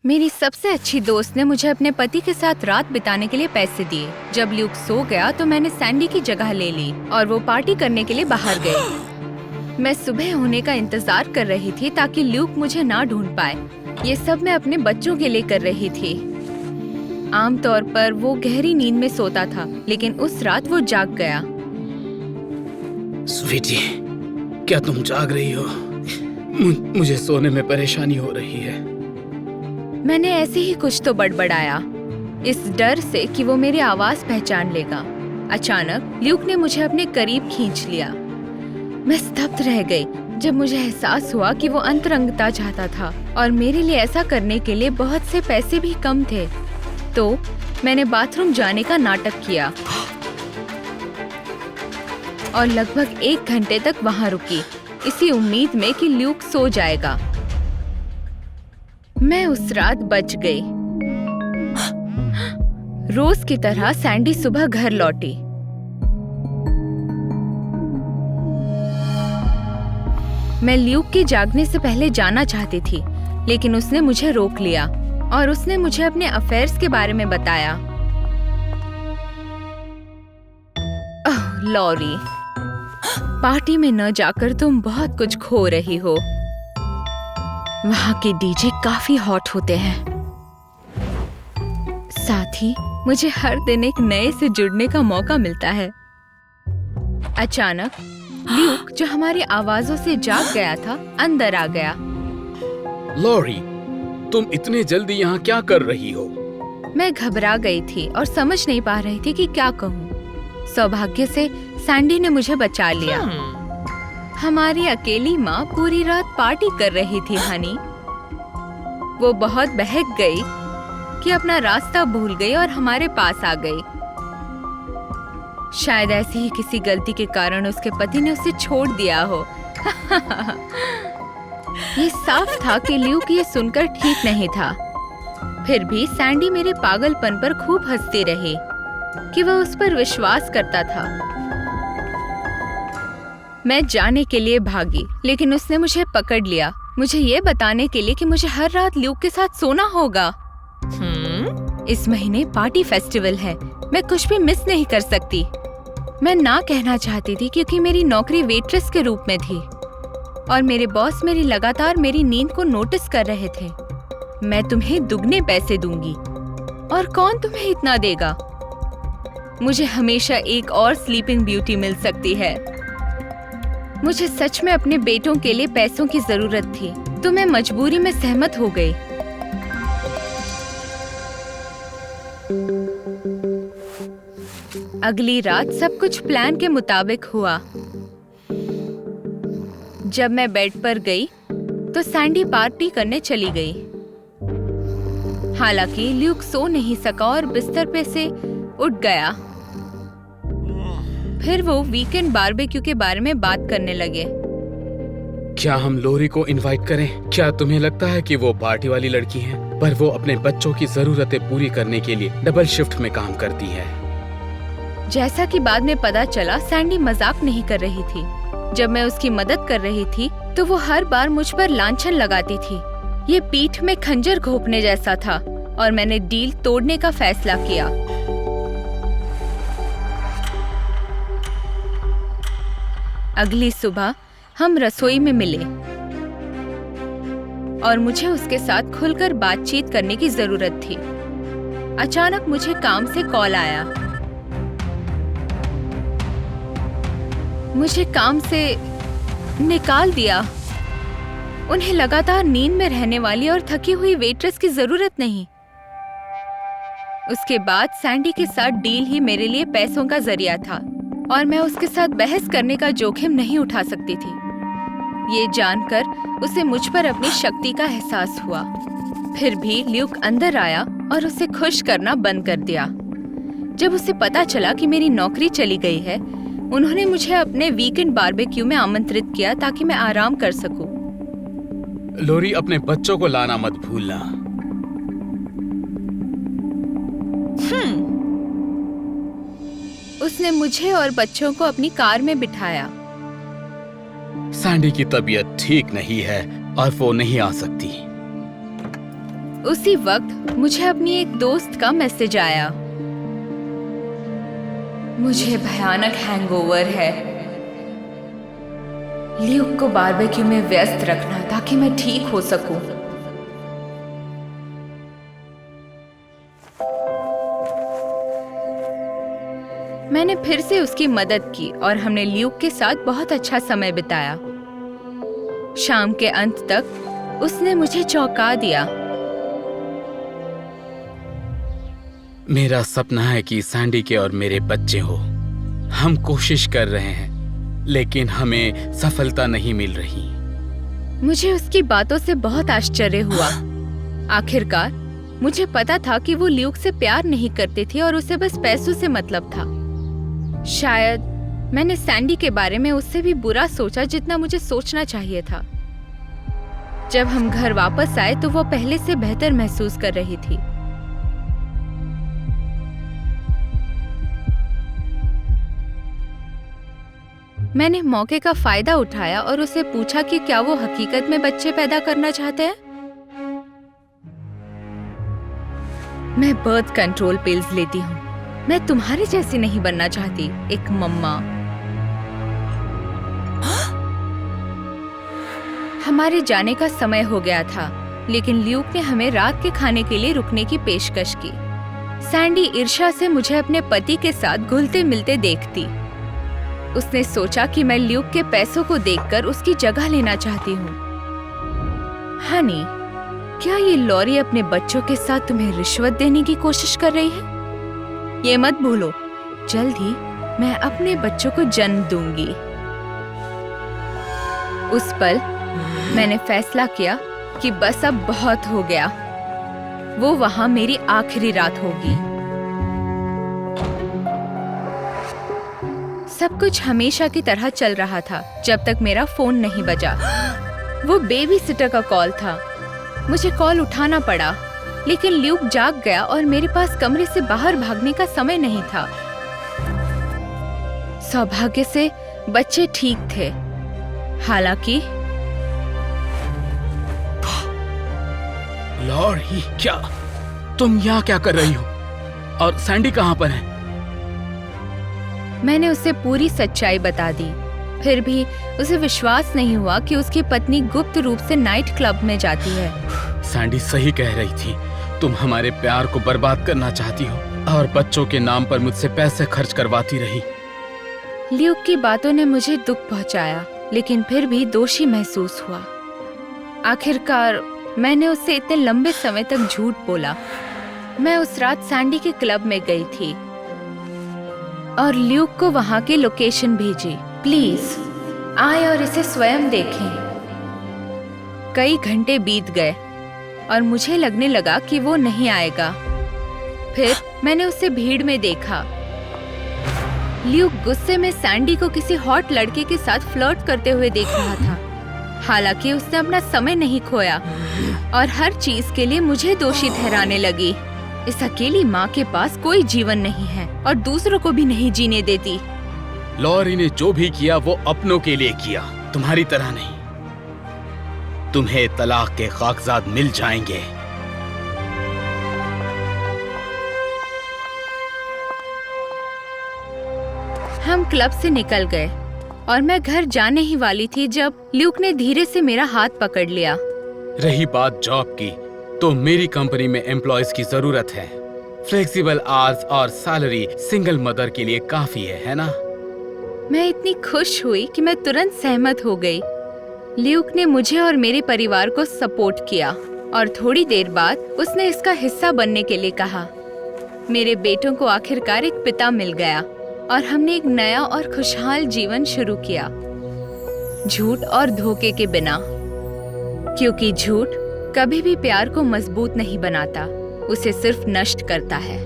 मेरी सबसे अच्छी दोस्त ने मुझे अपने पति के साथ रात बिताने के लिए पैसे दिए। जब ल्यूक सो गया तो मैंने सैंडी की जगह ले ली और वो पार्टी करने के लिए बाहर गए। मैं सुबह होने का इंतजार कर रही थी ताकि ल्यूक मुझे ना ढूंढ पाए। ये सब मैं अपने बच्चों के लिए कर रही थी। आमतौर पर वो गहरी नींद में सोता था, लेकिन उस रात वो जाग गया। स्वीटी, क्या तुम जाग रही हो? मुझे सोने में परेशानी हो रही है। मैंने ऐसे ही कुछ तो बड़बड़ाया, इस डर से कि वो मेरी आवाज पहचान लेगा। अचानक ल्यूक ने मुझे अपने करीब खींच लिया। मैं स्तब्ध रह गई जब मुझे एहसास हुआ कि वो अंतरंगता चाहता था और मेरे लिए ऐसा करने के लिए बहुत से पैसे भी कम थे। तो मैंने बाथरूम जाने का नाटक किया और लगभग 1 घंटे तक वहां रुकी, इसी उम्मीद में कि ल्यूक सो जाएगा। मैं उस रात बच गई। रोज की तरह सैंडी सुबह घर लौटी। मैं ल्यूक के जागने से पहले जाना चाहती थी, लेकिन उसने मुझे रोक लिया और उसने मुझे अपने अफेयर्स के बारे में बताया। लॉरी, पार्टी में न जाकर तुम बहुत कुछ खो रही हो। वहाँ के डीजे काफी हॉट होते हैं। साथ ही मुझे हर दिन एक नए से जुड़ने का मौका मिलता है। अचानक ल्यूक, जो हमारी आवाजों से जाग गया था, अंदर आ गया। लॉरी, तुम इतने जल्दी यहाँ क्या कर रही हो? मैं घबरा गई थी और समझ नहीं पा रही थी कि क्या कहूँ। सौभाग्य से सैंडी ने मुझे बचा लिया। हमारी अकेली माँ पूरी रात पार्टी कर रही थी हनी। वो बहुत बहक गई कि अपना रास्ता भूल गई और हमारे पास आ गई। शायद ऐसी ही किसी गलती के कारण उसके पति ने उसे छोड़ दिया हो। ये साफ था कि ल्यूक ये सुनकर ठीक नहीं था। फिर भी सैंडी मेरे पागलपन पर खूब हंसती रही कि वह उस पर विश्वास करता था। मैं जाने के लिए भागी, लेकिन उसने मुझे पकड़ लिया, मुझे ये बताने के लिए कि मुझे हर रात ल्यूक के साथ सोना होगा। इस महीने पार्टी फेस्टिवल है, मैं कुछ भी मिस नहीं कर सकती। मैं ना कहना चाहती थी क्योंकि मेरी नौकरी वेट्रेस के रूप में थी और मेरे बॉस लगातार मेरी नींद को नोटिस कर रहे थे। मैं तुम्हें दुगने पैसे दूंगी और कौन तुम्हें इतना देगा? मुझे हमेशा एक और स्लीपिंग ब्यूटी मिल सकती है। मुझे सच में अपने बेटों के लिए पैसों की जरूरत थी, तो मैं मजबूरी में सहमत हो गई। अगली रात सब कुछ प्लान के मुताबिक हुआ। जब मैं बेड पर गई तो सैंडी पार्टी करने चली गई। हालांकि ल्यूक सो नहीं सका और बिस्तर पे से उठ गया। फिर वो वीकेंड बारबेक्यू के बारे में बात करने लगे। क्या हम लोरी को इनवाइट करें? क्या तुम्हें लगता है कि वो पार्टी वाली लड़की है, पर वो अपने बच्चों की जरूरतें पूरी करने के लिए डबल शिफ्ट में काम करती है? जैसा कि बाद में पता चला, सैंडी मजाक नहीं कर रही थी। जब मैं उसकी मदद कर रही थी तो वो हर बार मुझ पर लांछन लगाती थी। ये पीठ में खंजर घोंपने जैसा था और मैंने डील तोड़ने का फैसला किया। अगली सुबह हम रसोई में मिले और मुझे उसके साथ खुलकर बातचीत करने की जरूरत थी। अचानक मुझे काम से कॉल आया। मुझे काम से निकाल दिया। उन्हें लगातार नींद में रहने वाली और थकी हुई वेट्रेस की जरूरत नहीं। उसके बाद सैंडी के साथ डील ही मेरे लिए पैसों का जरिया था और मैं उसके साथ बहस करने का जोखिम नहीं उठा सकती थी। ये जानकर उसे मुझ पर अपनी शक्ति का एहसास हुआ। फिर भी ल्यूक अंदर आया और उसे खुश करना बंद कर दिया। जब उसे पता चला कि मेरी नौकरी चली गई है, उन्होंने मुझे अपने वीकेंड बारबेक्यू में आमंत्रित किया ताकि मैं आराम कर सकूं। लोरी, अपने बच्चों को लाना मत भूलना। उसने मुझे और बच्चों को अपनी कार में बिठाया। सैंडी की तबीयत ठीक नहीं है और वो नहीं आ सकती। उसी वक्त मुझे अपनी एक दोस्त का मैसेज आया। मुझे भयानक हैंगओवर है। ल्यूक को बारबेक्यू में व्यस्त रखना ताकि मैं ठीक हो सकूं। मैंने फिर से उसकी मदद की और हमने ल्यूक के साथ बहुत अच्छा समय बिताया। शाम के अंत तक उसने मुझे चौंका दिया। मेरा सपना है कि सैंडी के और मेरे बच्चे हो। हम कोशिश कर रहे हैं लेकिन हमें सफलता नहीं मिल रही। मुझे उसकी बातों से बहुत आश्चर्य हुआ। आखिरकार मुझे पता था कि वो ल्यूक से प्यार नहीं करती थी और उसे बस पैसों से मतलब था। शायद मैंने सैंडी के बारे में उससे भी बुरा सोचा जितना मुझे सोचना चाहिए था। जब हम घर वापस आए तो वो पहले से बेहतर महसूस कर रही थी। मैंने मौके का फायदा उठाया और उसे पूछा कि क्या वो हकीकत में बच्चे पैदा करना चाहते हैं। मैं बर्थ कंट्रोल पिल्स लेती हूँ। मैं तुम्हारी जैसी नहीं बनना चाहती, एक मम्मा। हमारे जाने का समय हो गया था, लेकिन ल्यूक ने हमें रात के खाने के लिए रुकने की पेशकश की। सैंडी ईर्ष्या से मुझे अपने पति के साथ घुलते मिलते देखती। उसने सोचा कि मैं ल्यूक के पैसों को देखकर उसकी जगह लेना चाहती हूँ। हनी, क्या ये लॉरी अपने बच्चों के साथ तुम्हें रिश्वत देने की कोशिश कर रही है? ये मत भूलो, जल्द ही मैं अपने बच्चों को जन्म दूंगी। उस पल मैंने फैसला किया कि बस अब बहुत हो गया। वो वहां मेरी आखिरी रात होगी। सब कुछ हमेशा की तरह चल रहा था जब तक मेरा फोन नहीं बजा। वो बेबी सिटर का कॉल था। मुझे कॉल उठाना पड़ा, लेकिन ल्यूक जाग गया और मेरे पास कमरे से बाहर भागने का समय नहीं था। सौभाग्य से बच्चे ठीक थे। हालांकि लॉरी, क्या तुम यहाँ क्या कर रही हो? और सैंडी कहाँ पर है? मैंने उसे पूरी सच्चाई बता दी। फिर भी उसे विश्वास नहीं हुआ कि उसकी पत्नी गुप्त रूप से नाइट क्लब में जाती है। सैंडी सही कह रही थी। तुम हमारे प्यार को बर्बाद करना चाहती हो और बच्चों के नाम पर मुझसे पैसे खर्च करवाती रही। ल्यूक की बातों ने मुझे दुख पहुंचाया, लेकिन फिर भी दोषी महसूस हुआ। आखिरकार मैंने उससे इतने लंबे समय तक झूठ बोला। मैं उस रात सैंडी के क्लब में गई थी और ल्यूक को वहां की लोकेशन भेजी। प्लीज आए और इसे स्वयं देखें। कई घंटे बीत गए और मुझे लगने लगा कि वो नहीं आएगा। फिर मैंने उसे भीड़ में देखा। ल्यूक गुस्से में सैंडी को किसी हॉट लड़के के साथ फ्लर्ट करते हुए देख रहा था। हालांकि उसने अपना समय नहीं खोया और हर चीज के लिए मुझे दोषी ठहराने लगी। इस अकेली माँ के पास कोई जीवन नहीं है और दूसरों को भी नहीं जीने देती। लॉरी ने जो भी किया वो अपनों के लिए किया, तुम्हारी तरह नहीं। तुम्हें तलाक के कागजात मिल जाएंगे। हम क्लब से निकल गए और मैं घर जाने ही वाली थी जब ल्यूक ने धीरे से मेरा हाथ पकड़ लिया। रही बात जॉब की, तो मेरी कंपनी में एम्प्लॉयज की जरूरत है। फ्लेक्सिबल आवर्स और सैलरी सिंगल मदर के लिए काफी है ना? मैं इतनी खुश हुई कि मैं तुरंत सहमत हो गई। ल्यूक ने मुझे और मेरे परिवार को सपोर्ट किया और थोड़ी देर बाद उसने इसका हिस्सा बनने के लिए कहा। मेरे बेटों को आखिरकार एक पिता मिल गया और हमने एक नया और खुशहाल जीवन शुरू किया, झूठ और धोखे के बिना। क्योंकि झूठ कभी भी प्यार को मजबूत नहीं बनाता, उसे सिर्फ नष्ट करता है।